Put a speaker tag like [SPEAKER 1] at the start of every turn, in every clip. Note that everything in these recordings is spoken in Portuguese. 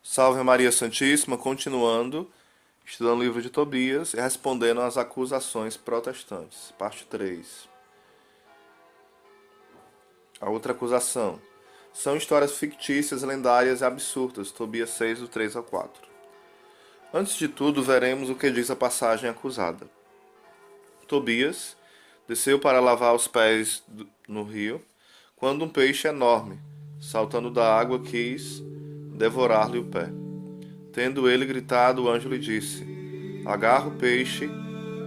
[SPEAKER 1] Salve Maria Santíssima, continuando, estudando o livro de Tobias e respondendo às acusações protestantes. Parte 3. A outra acusação. São histórias fictícias, lendárias e absurdas. Tobias 6, do 3 ao 4. Antes de tudo, veremos o que diz a passagem acusada. Tobias desceu para lavar os pés no rio, quando um peixe enorme, saltando da água, quis devorar-lhe o pé. Tendo ele gritado, o anjo lhe disse: agarra o peixe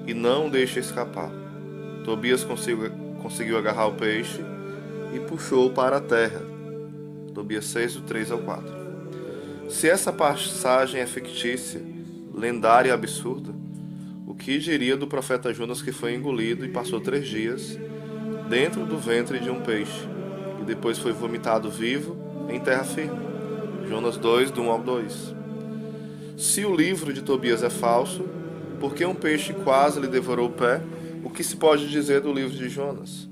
[SPEAKER 1] e não o deixe escapar. Tobias conseguiu agarrar o peixe e puxou-o para a terra. Tobias 6, do 3 ao 4. Se essa passagem é fictícia, lendária e absurda, o que diria do profeta Jonas, que foi engolido e passou 3 dias dentro do ventre de um peixe, e depois foi vomitado vivo em terra firme? Jonas 2, do 1 ao 2. Se o livro de Tobias é falso, por que um peixe quase lhe devorou o pé? O que se pode dizer do livro de Jonas?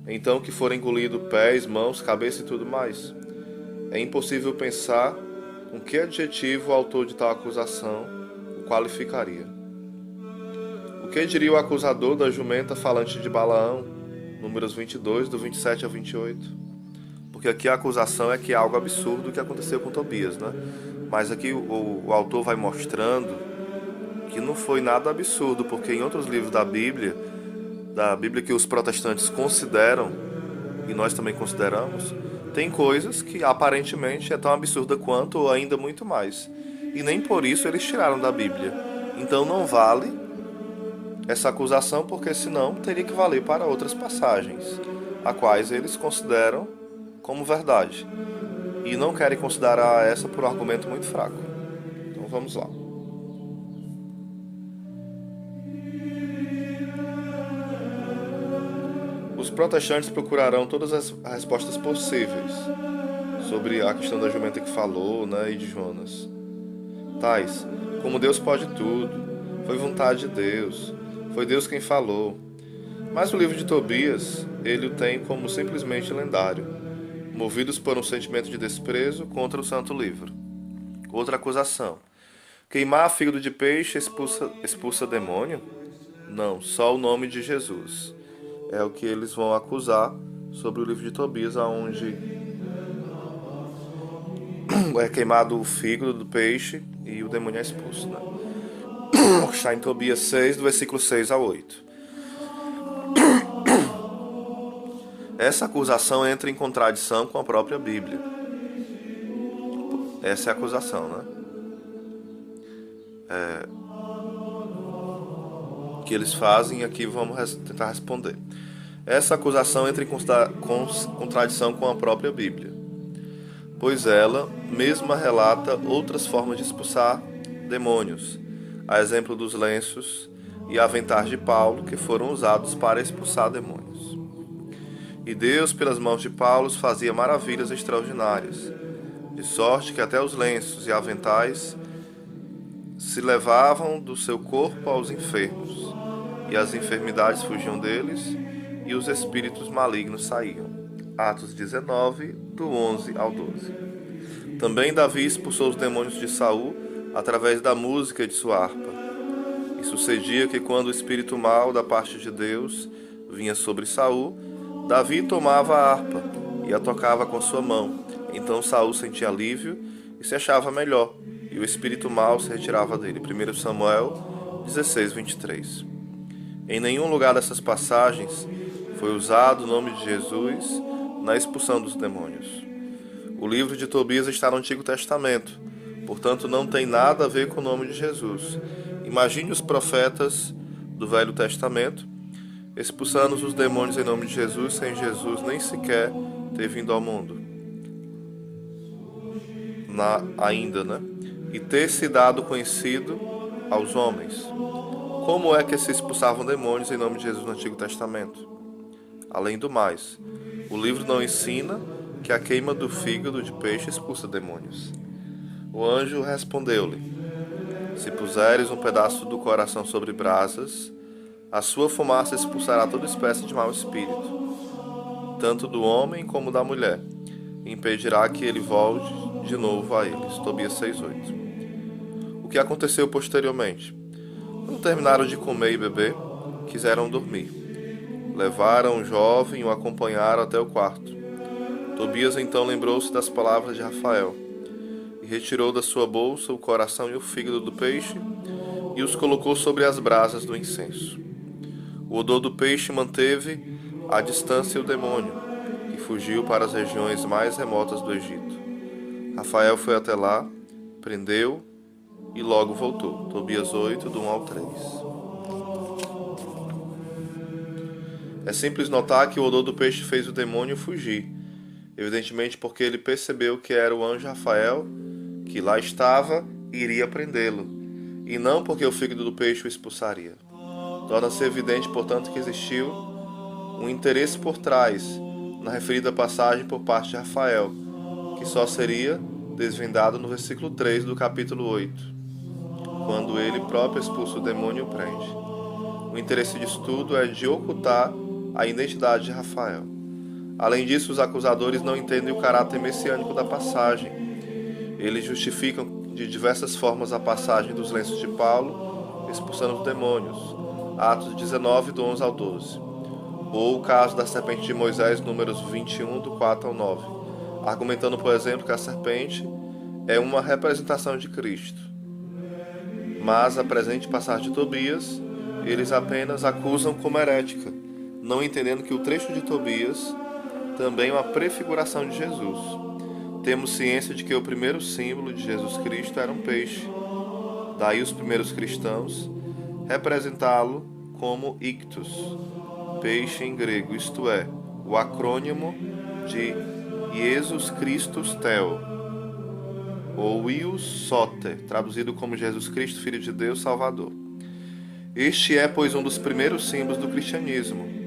[SPEAKER 1] Então que fora engolido pés, mãos, cabeça e tudo mais. É impossível pensar com que adjetivo o autor de tal acusação o qualificaria. O que diria o acusador da jumenta falante de Balaão? Números 22, do 27 ao 28. Porque aqui a acusação é que é algo absurdo que aconteceu com Tobias, né? Mas aqui o autor vai mostrando que não foi nada absurdo, porque em outros livros da Bíblia que os protestantes consideram, e nós também consideramos, tem coisas que aparentemente é tão absurda quanto, ou ainda muito mais. E nem por isso eles tiraram da Bíblia. Então não vale essa acusação, porque senão teria que valer para outras passagens, a quais eles consideram como verdade. E não querem considerar essa por um argumento muito fraco. Então vamos lá. Os protestantes procurarão todas as respostas possíveis sobre a questão da jumenta que falou, né, e de Jonas. Tais, como Deus pode tudo, foi vontade de Deus, foi Deus quem falou. Mas o livro de Tobias, ele o tem como simplesmente lendário, movidos por um sentimento de desprezo contra o santo livro. Outra acusação. Queimar fígado de peixe expulsa demônio? Não, só o nome de Jesus. É o que eles vão acusar sobre o livro de Tobias, onde é queimado o fígado do peixe e o demônio é expulso, né? Está em Tobias 6, do versículo 6 ao 8. Essa acusação entra em contradição com a própria Bíblia. Essa é a acusação, né? Que eles fazem, e aqui vamos tentar responder. Essa acusação entra em contradição com a própria Bíblia, pois ela mesma relata outras formas de expulsar demônios, a exemplo dos lenços e aventais de Paulo, que foram usados para expulsar demônios. E Deus, pelas mãos de Paulo, fazia maravilhas extraordinárias, de sorte que até os lenços e aventais se levavam do seu corpo aos enfermos, e as enfermidades fugiam deles, e os espíritos malignos saíam. Atos 19, do 11 ao 12. Também Davi expulsou os demônios de Saul através da música de sua harpa. E sucedia que quando o espírito mau da parte de Deus vinha sobre Saul, Davi tomava a harpa e a tocava com sua mão. Então Saul sentia alívio e se achava melhor, e o espírito mau se retirava dele. 1 Samuel 16, 23. Em nenhum lugar dessas passagens foi usado o nome de Jesus na expulsão dos demônios. O livro de Tobias está no Antigo Testamento, portanto não tem nada a ver com o nome de Jesus. Imagine os profetas do Velho Testamento expulsando os demônios em nome de Jesus, sem Jesus nem sequer ter vindo ao mundo. Ainda, né? E ter se dado conhecido aos homens. Como é que se expulsavam demônios em nome de Jesus no Antigo Testamento? Além do mais, o livro não ensina que a queima do fígado de peixe expulsa demônios. O anjo respondeu-lhe: se puseres um pedaço do coração sobre brasas, a sua fumaça expulsará toda espécie de mau espírito, tanto do homem como da mulher, e impedirá que ele volte de novo a eles. Tobias 6:8. O que aconteceu posteriormente? Quando terminaram de comer e beber, quiseram dormir. Levaram o jovem e o acompanharam até o quarto. Tobias então lembrou-se das palavras de Rafael e retirou da sua bolsa o coração e o fígado do peixe e os colocou sobre as brasas do incenso. O odor do peixe manteve à distância o demônio, que fugiu para as regiões mais remotas do Egito. Rafael foi até lá, prendeu e logo voltou. Tobias 8, do 1 ao 3. É simples notar que o odor do peixe fez o demônio fugir, evidentemente porque ele percebeu que era o anjo Rafael que lá estava e iria prendê-lo, e não porque o fígado do peixe o expulsaria. Torna-se evidente, portanto, que existiu um interesse por trás na referida passagem por parte de Rafael, que só seria desvendado no versículo 3 do capítulo 8, quando ele próprio expulsa o demônio e o prende. O interesse disso tudo é de ocultar a identidade de Rafael. Além disso, os acusadores não entendem o caráter messiânico da passagem. Eles justificam de diversas formas a passagem dos lenços de Paulo, expulsando os demônios, Atos 19, do 11 ao 12. Ou o caso da serpente de Moisés, números 21, do 4 ao 9, argumentando, por exemplo, que a serpente é uma representação de Cristo. Mas a presente passagem de Tobias, eles apenas acusam como herética, não entendendo que o trecho de Tobias também é uma prefiguração de Jesus. Temos ciência de que o primeiro símbolo de Jesus Cristo era um peixe. Daí os primeiros cristãos representá-lo como ictus, peixe em grego, isto é, o acrônimo de Jesus Christus Theo, ou Ius Soter, traduzido como Jesus Cristo, Filho de Deus, Salvador. Este é, pois, um dos primeiros símbolos do cristianismo.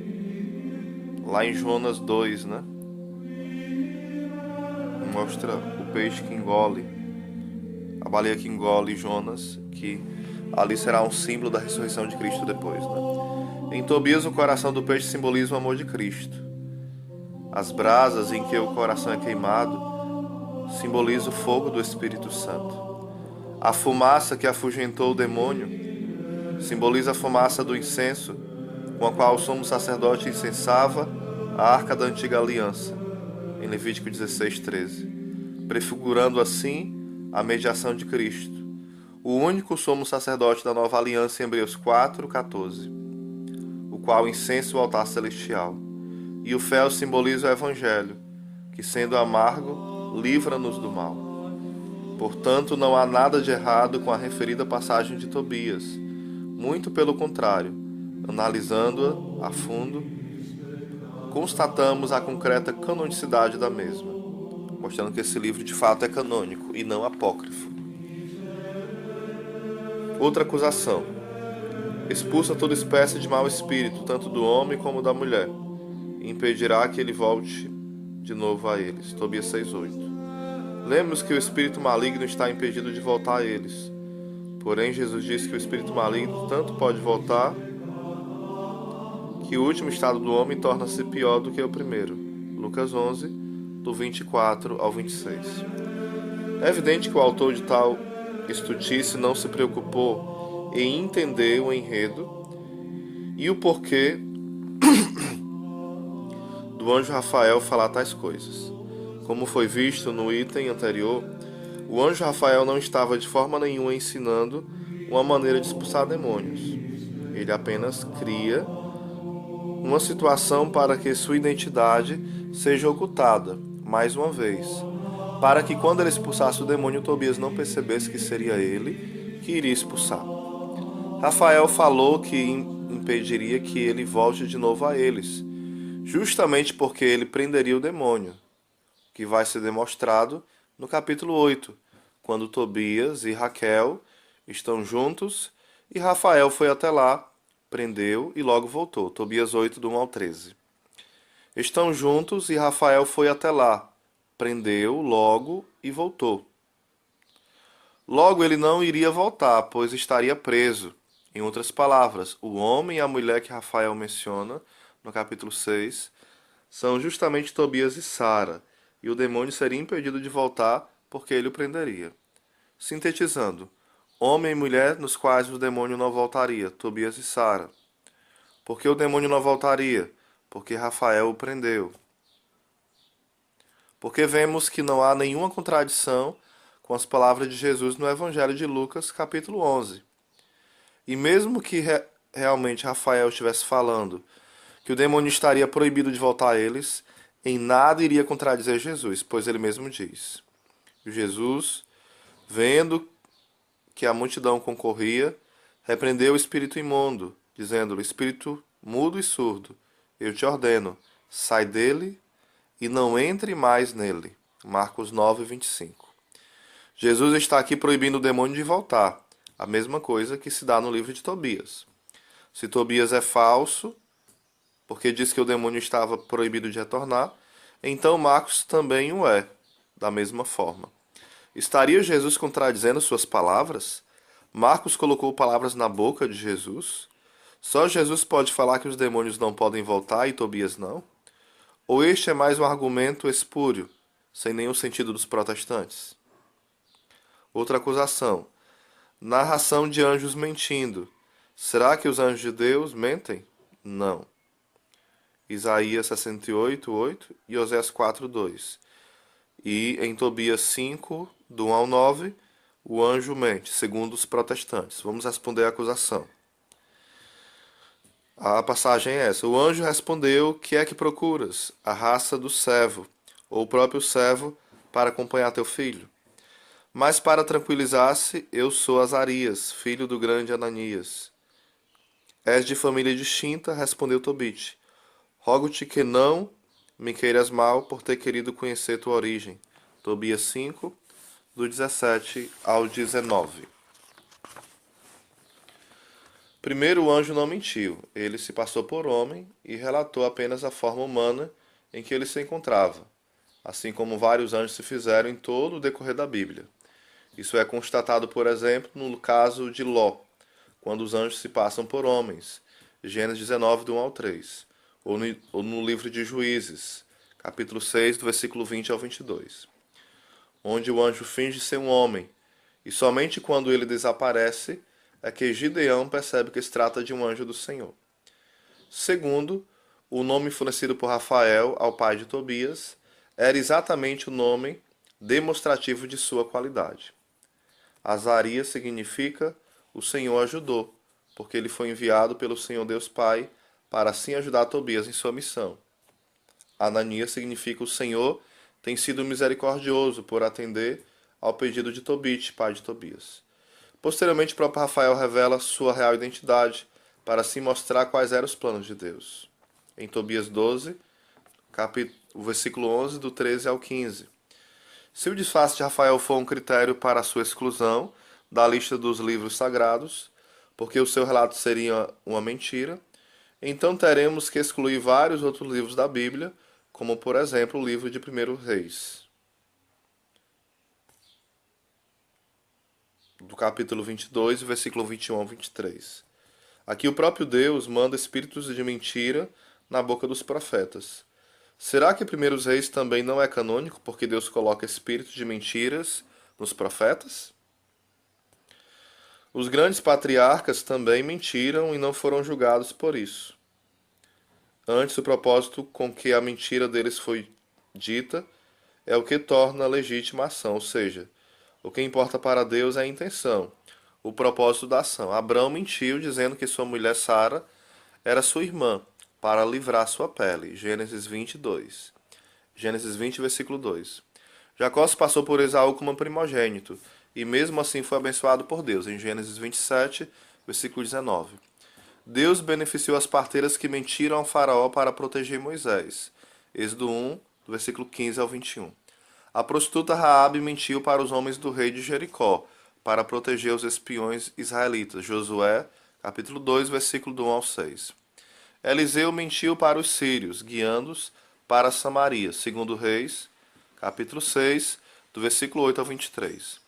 [SPEAKER 1] Lá em Jonas 2, né? Mostra o peixe que engole, a baleia que engole Jonas, que ali será um símbolo da ressurreição de Cristo depois, né? Em Tobias, o coração do peixe simboliza o amor de Cristo. As brasas em que o coração é queimado simboliza o fogo do Espírito Santo. A fumaça que afugentou o demônio simboliza a fumaça do incenso com a qual o sumo sacerdote incensava a arca da antiga aliança, em Levítico 16:13, prefigurando assim a mediação de Cristo, o único sumo sacerdote da nova aliança em Hebreus 4:14, o qual incensa o altar celestial. E o fel simboliza o Evangelho, que sendo amargo, livra-nos do mal. Portanto, não há nada de errado com a referida passagem de Tobias, muito pelo contrário, analisando-a a fundo, constatamos a concreta canonicidade da mesma, mostrando que esse livro de fato é canônico e não apócrifo. Outra acusação: expulsa toda espécie de mau espírito, tanto do homem como da mulher, e impedirá que ele volte de novo a eles. Tobias 6:8. Lembre-nos que o espírito maligno está impedido de voltar a eles. Porém, Jesus disse que o espírito maligno tanto pode voltar que o último estado do homem torna-se pior do que o primeiro. Lucas 11, do 24 ao 26. É evidente que o autor de tal estutice não se preocupou em entender o enredo e o porquê do anjo Rafael falar tais coisas. Como foi visto no item anterior, o anjo Rafael não estava de forma nenhuma ensinando uma maneira de expulsar demônios. Ele apenas cria uma situação para que sua identidade seja ocultada, mais uma vez, para que quando ele expulsasse o demônio, Tobias não percebesse que seria ele que iria expulsar. Rafael falou que impediria que ele volte de novo a eles, justamente porque ele prenderia o demônio, que vai ser demonstrado no capítulo 8, quando Tobias e Raquel estão juntos e Rafael foi até lá, prendeu e logo voltou. Tobias 8, do 1 ao 13. Estão juntos e Rafael foi até lá, prendeu logo e voltou. Logo ele não iria voltar, pois estaria preso. Em outras palavras, o homem e a mulher que Rafael menciona no capítulo 6 são justamente Tobias e Sara, e o demônio seria impedido de voltar porque ele o prenderia. Sintetizando, homem e mulher nos quais o demônio não voltaria, Tobias e Sara. Por que o demônio não voltaria? Porque Rafael o prendeu. Porque vemos que não há nenhuma contradição com as palavras de Jesus no Evangelho de Lucas, capítulo 11. E mesmo que realmente Rafael estivesse falando que o demônio estaria proibido de voltar a eles, em nada iria contradizer Jesus, pois ele mesmo diz. Jesus, vendo que a multidão concorria, repreendeu o espírito imundo, dizendo-lhe: espírito mudo e surdo, eu te ordeno, sai dele e não entre mais nele. Marcos 9, 25. Jesus está aqui proibindo o demônio de voltar, a mesma coisa que se dá no livro de Tobias. Se Tobias é falso, porque diz que o demônio estava proibido de retornar, então Marcos também o é, da mesma forma. Estaria Jesus contradizendo suas palavras? Marcos colocou palavras na boca de Jesus? Só Jesus pode falar que os demônios não podem voltar e Tobias não? Ou este é mais um argumento espúrio, sem nenhum sentido dos protestantes? Outra acusação. Narração de anjos mentindo. Será que os anjos de Deus mentem? Não. Isaías 68, 8 e Oséias 4, 2. E em Tobias 5, do 1 ao 9, o anjo mente, segundo os protestantes. Vamos responder a acusação. A passagem é essa. O anjo respondeu: que é que procuras? A raça do servo, ou o próprio servo, para acompanhar teu filho? Mas para tranquilizar-se, eu sou Azarias, filho do grande Ananias. És de família distinta, respondeu Tobit. Rogo-te que não me queiras mal por ter querido conhecer tua origem. Tobias 5, do 17 ao 19. Primeiro, o anjo não mentiu. Ele se passou por homem e relatou apenas a forma humana em que ele se encontrava, assim como vários anjos se fizeram em todo o decorrer da Bíblia. Isso é constatado, por exemplo, no caso de Ló, quando os anjos se passam por homens, Gênesis 19, do 1 ao 3, ou no livro de Juízes, capítulo 6, do versículo 20 ao 22, onde o anjo finge ser um homem, e somente quando ele desaparece é que Gideão percebe que se trata de um anjo do Senhor. Segundo, o nome fornecido por Rafael ao pai de Tobias era exatamente o nome demonstrativo de sua qualidade. Azarias significa o Senhor ajudou, porque ele foi enviado pelo Senhor Deus Pai para assim ajudar Tobias em sua missão. Ananias significa o Senhor tem sido misericordioso por atender ao pedido de Tobit, pai de Tobias. Posteriormente, o próprio Rafael revela sua real identidade para assim mostrar quais eram os planos de Deus. Em Tobias 12, o versículo 11, do 13 ao 15. Se o disfarce de Rafael for um critério para a sua exclusão da lista dos livros sagrados, porque o seu relato seria uma mentira, então teremos que excluir vários outros livros da Bíblia, como por exemplo o livro de 1 Reis, do capítulo 22, versículo 21 ao 23. Aqui o próprio Deus manda espíritos de mentira na boca dos profetas. Será que 1 Reis também não é canônico porque Deus coloca espíritos de mentiras nos profetas? Os grandes patriarcas também mentiram e não foram julgados por isso. Antes, o propósito com que a mentira deles foi dita é o que torna legítima a ação, ou seja, o que importa para Deus é a intenção, o propósito da ação. Abraão mentiu dizendo que sua mulher Sara era sua irmã, para livrar sua pele. Gênesis 22. Gênesis 20, versículo 2. Jacó se passou por Esaú como primogênito, e mesmo assim foi abençoado por Deus. Em Gênesis 27, versículo 19. Deus beneficiou as parteiras que mentiram ao faraó para proteger Moisés. Êxodo 1, do versículo 15 ao 21. A prostituta Raabe mentiu para os homens do rei de Jericó, para proteger os espiões israelitas. Josué, capítulo 2, versículo do 1 ao 6. Eliseu mentiu para os sírios, guiando-os para Samaria. Segundo Reis, capítulo 6, do versículo 8 ao 23.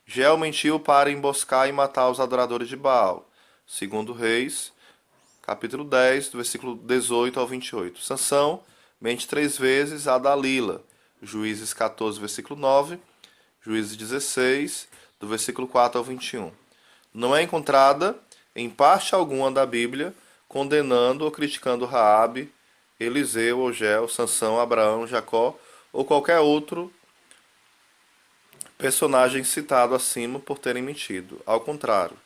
[SPEAKER 1] Geel mentiu para emboscar e matar os adoradores de Baal. Segundo Reis, capítulo 10, do versículo 18 ao 28. Sansão mente 3 vezes a Dalila. Juízes 14, versículo 9. Juízes 16, do versículo 4 ao 21. Não é encontrada em parte alguma da Bíblia condenando ou criticando Raabe, Eliseu, Ogel, Sansão, Abraão, Jacó ou qualquer outro personagem citado acima por terem mentido. Ao contrário,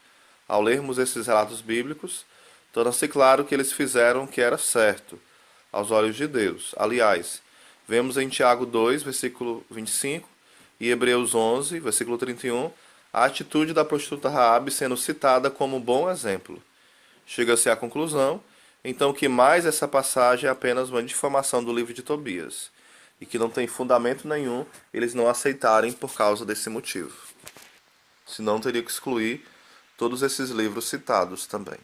[SPEAKER 1] ao lermos esses relatos bíblicos, torna-se claro que eles fizeram o que era certo aos olhos de Deus. Aliás, vemos em Tiago 2, versículo 25, e Hebreus 11, versículo 31, a atitude da prostituta Raabe sendo citada como bom exemplo. Chega-se à conclusão, então, que mais essa passagem é apenas uma difamação do livro de Tobias, e que não tem fundamento nenhum eles não aceitarem por causa desse motivo. Senão teria que excluir todos esses livros citados também.